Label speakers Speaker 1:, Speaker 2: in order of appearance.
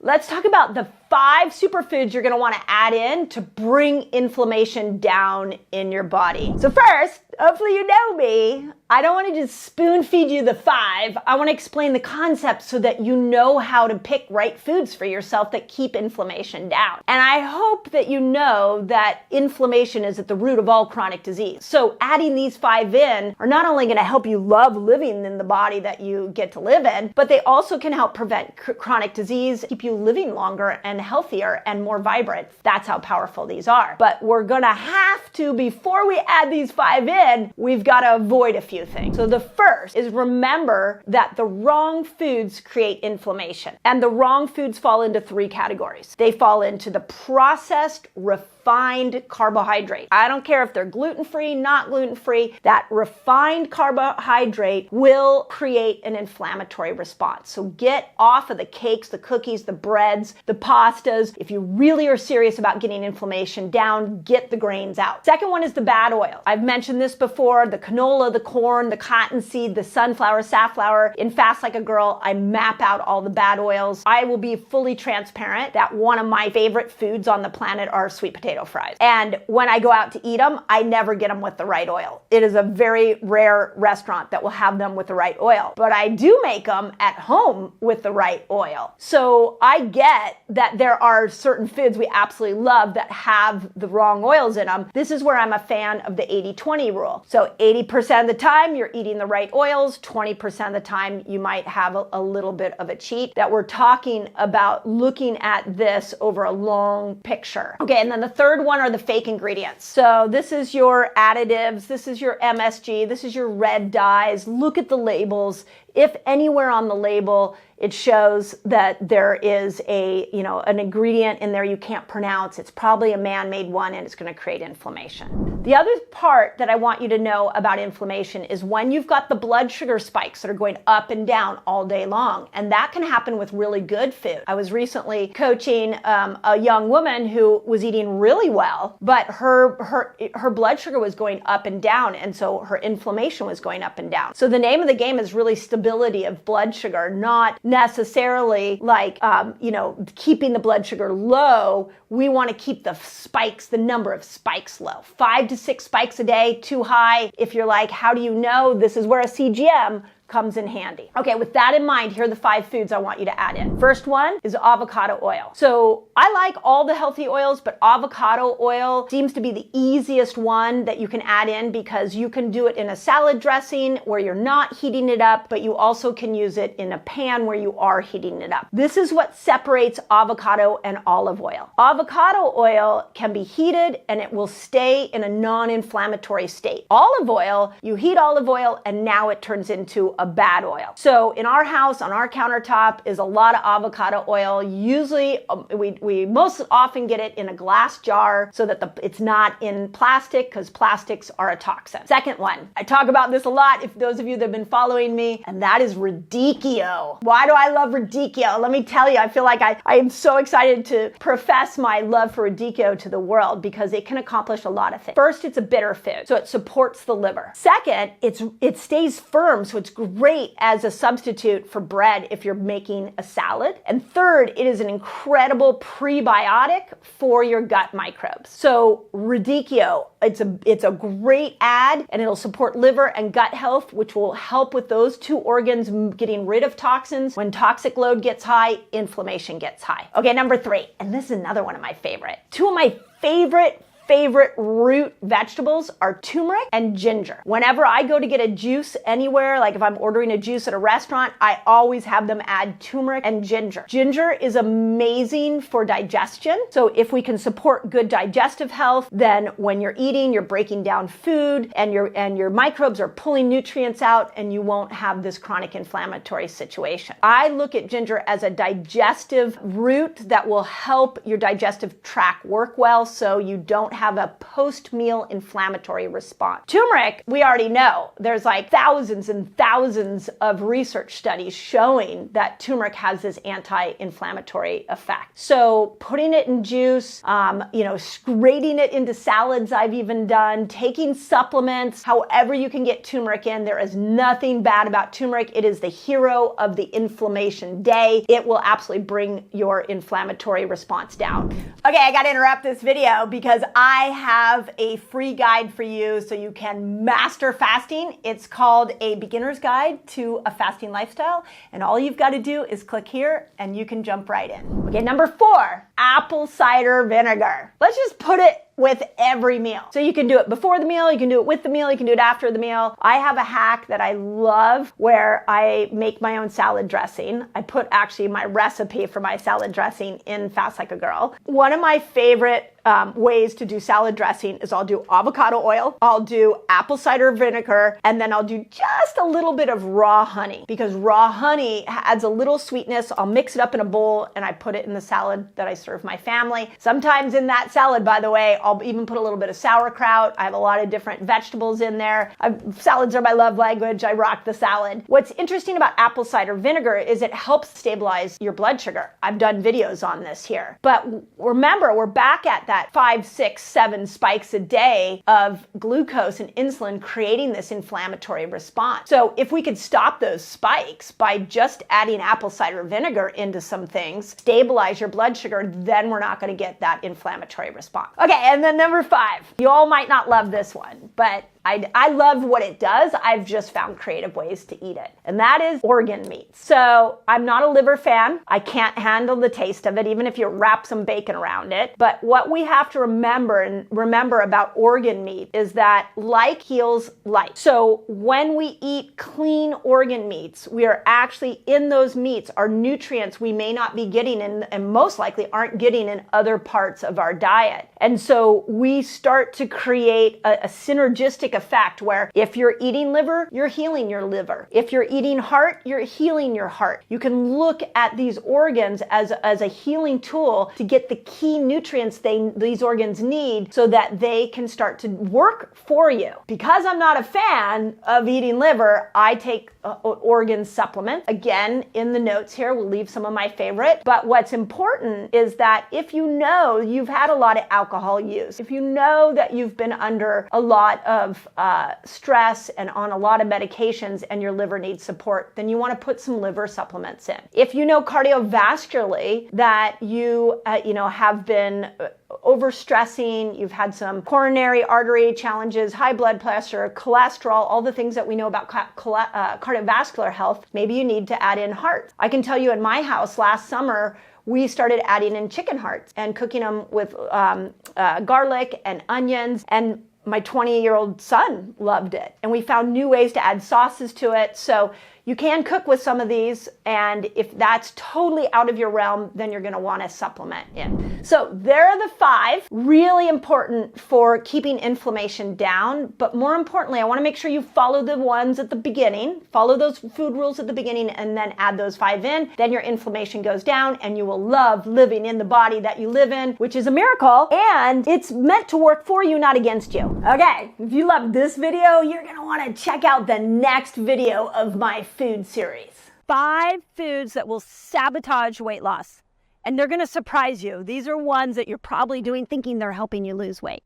Speaker 1: Let's talk about the 5 superfoods you're going to want to add in to bring inflammation down in your body. So first, hopefully you know me, I don't want to just spoon feed you the 5. I want to explain the concept so that you know how to pick right foods for yourself that keep inflammation down. And I hope that you know that inflammation is at the root of all chronic disease. So adding these 5 in are not only going to help you love living in the body that you get to live in, but they also can help prevent chronic disease, keep you living longer and healthier and more vibrant. That's how powerful these are. But we're going to have to, before we add these 5 in, we've got to avoid a few things. So the first is remember that the wrong foods create inflammation. And the wrong foods fall into 3 categories. They fall into the processed, refined carbohydrate. I don't care if they're gluten-free, not gluten-free, that refined carbohydrate will create an inflammatory response. So get off of the cakes, the cookies, the breads, the pastas. If you really are serious about getting inflammation down, get the grains out. Second one is the bad oil. I've mentioned this before, the canola, the corn, the cottonseed, the sunflower, safflower. In Fast Like a Girl, I map out all the bad oils. I will be fully transparent that one of my favorite foods on the planet are sweet potato fries. And when I go out to eat them, I never get them with the right oil. It is a very rare restaurant that will have them with the right oil. But I do make them at home with the right oil. So I get that there are certain foods we absolutely love that have the wrong oils in them. This is where I'm a fan of the 80-20 rule. So 80% of the time you're eating the right oils, 20% of the time you might have a little bit of a cheat. That we're talking about looking at this over a long picture. Okay, and then the third one are the fake ingredients. So this is your additives, this is your MSG, this is your red dyes. Look at the labels. If anywhere on the label it shows that there is an ingredient in there you can't pronounce, it's probably a man-made one and it's going to create inflammation. The other part that I want you to know about inflammation is when you've got the blood sugar spikes that are going up and down all day long, and that can happen with really good food. I was recently coaching a young woman who was eating really well, but her blood sugar was going up and down, and so her inflammation was going up and down. So the name of the game is really stability of blood sugar, not necessarily like, keeping the blood sugar low. We want to keep the number of spikes low. 5 to 6 spikes a day, too high. If you're like, how do you know? This is where a CGM comes in handy. Okay, with that in mind, here are the 5 foods I want you to add in. First one is avocado oil. So I like all the healthy oils, but avocado oil seems to be the easiest one that you can add in because you can do it in a salad dressing where you're not heating it up, but you also can use it in a pan where you are heating it up. This is what separates avocado and olive oil. Avocado oil can be heated and it will stay in a non-inflammatory state. Olive oil, you heat olive oil and now it turns into a bad oil. So in our house, on our countertop is a lot of avocado oil. Usually we most often get it in a glass jar so that it's not in plastic because plastics are a toxin. Second one, I talk about this a lot if those of you that have been following me, and that is Radicchio. Why do I love Radicchio? Let me tell you, I feel like I am so excited to profess my love for Radicchio to the world because it can accomplish a lot of things. First, it's a bitter food, so it supports the liver. Second, it stays firm, so it's great as a substitute for bread if you're making a salad. And third, it is an incredible prebiotic for your gut microbes. So Radicchio, it's a great add, and it'll support liver and gut health, which will help with those 2 organs getting rid of toxins. When toxic load gets high, inflammation gets high. Okay, number 3, and this is another one of my favorite. 2 of my favorite root vegetables are turmeric and ginger. Whenever I go to get a juice anywhere, like if I'm ordering a juice at a restaurant, I always have them add turmeric and ginger. Ginger is amazing for digestion. So if we can support good digestive health, then when you're eating, you're breaking down food and your microbes are pulling nutrients out and you won't have this chronic inflammatory situation. I look at ginger as a digestive root that will help your digestive tract work well so you don't have a post-meal inflammatory response. Turmeric, we already know, there's like thousands and thousands of research studies showing that turmeric has this anti-inflammatory effect. So putting it in juice, grating it into salads I've even done, taking supplements, however you can get turmeric in. There is nothing bad about turmeric. It is the hero of the inflammation day. It will absolutely bring your inflammatory response down. Okay, I gotta interrupt this video because I have a free guide for you so you can master fasting. It's called A Beginner's Guide to a Fasting Lifestyle, and all you've got to do is click here and you can jump right in. Okay, number 4, apple cider vinegar. Let's just put it with every meal. So you can do it before the meal, you can do it with the meal, you can do it after the meal. I have a hack that I love where I make my own salad dressing. I put actually my recipe for my salad dressing in Fast Like a Girl. One of my favorite ways to do salad dressing is I'll do avocado oil, I'll do apple cider vinegar, and then I'll do just a little bit of raw honey because raw honey adds a little sweetness. I'll mix it up in a bowl and I put it in the salad that I serve my family. Sometimes in that salad, by the way, I'll even put a little bit of sauerkraut. I have a lot of different vegetables in there. Salads are my love language. I rock the salad. What's interesting about apple cider vinegar is it helps stabilize your blood sugar. I've done videos on this here. But remember, we're back at that 5, 6, 7 spikes a day of glucose and insulin creating this inflammatory response. So if we could stop those spikes by just adding apple cider vinegar into some things, stabilize your blood sugar, then we're not going to get that inflammatory response. Okay, and then number 5. You all might not love this one, but I love what it does. I've just found creative ways to eat it. And that is organ meats. So I'm not a liver fan. I can't handle the taste of it, even if you wrap some bacon around it. But what we have to remember about organ meat is that like heals like. So when we eat clean organ meats, we are actually in those meats are nutrients we may not be getting in and most likely aren't getting in other parts of our diet. And so we start to create a synergistic effect where if you're eating liver, you're healing your liver. If you're eating heart, you're healing your heart. You can look at these organs as a healing tool to get the key nutrients these organs need so that they can start to work for you. Because I'm not a fan of eating liver, I take organ supplement. Again, in the notes here, we'll leave some of my favorite. But what's important is that if you know you've had a lot of alcohol use, if you know that you've been under a lot of stress and on a lot of medications and your liver needs support, then you want to put some liver supplements in. If you know cardiovascularly that you have been overstressing, you've had some coronary artery challenges, high blood pressure, cholesterol, all the things that we know about cardiovascular health, maybe you need to add in heart. I can tell you in my house last summer, we started adding in chicken hearts and cooking them with garlic and onions, and my 20-year-old son loved it. And we found new ways to add sauces to it. So you can cook with some of these, and if that's totally out of your realm, then you're gonna wanna supplement in. So there are the 5, really important for keeping inflammation down, but more importantly, I wanna make sure you follow the ones at the beginning, follow those food rules at the beginning, and then add those 5 in, then your inflammation goes down, and you will love living in the body that you live in, which is a miracle, and it's meant to work for you, not against you. Okay, if you loved this video, you're gonna wanna check out the next video of my food series. 5 foods that will sabotage weight loss. And they're going to surprise you. These are ones that you're probably doing thinking they're helping you lose weight.